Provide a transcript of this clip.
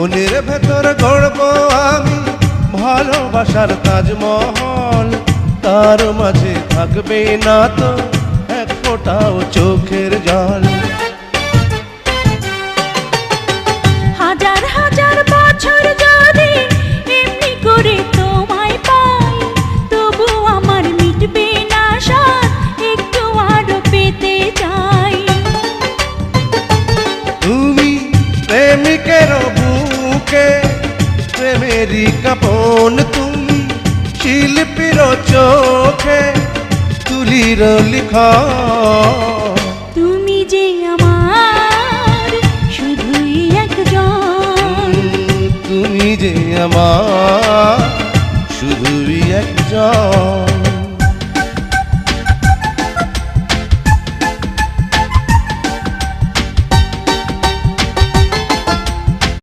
মনের ভেতর গড়ব আমি ভালোবাসার তাজমহল, তার মাঝে থাকবে না তো এক ফোঁটাও চোখের জল। হাজার হাজার বছর যদি এমনি করে তোমায় পাই, তবু আমার মিটবে না স্বাদ, একটু আরো পেতে চাই। তুমি প্রেমিকের বুকে প্রেমেরই কাঁপন, তুমি শিল্পীর চোখে তুলির লিখন। তুমি যে আমার শুধুই একজন, তুমি যে আমার শুধুই একজন।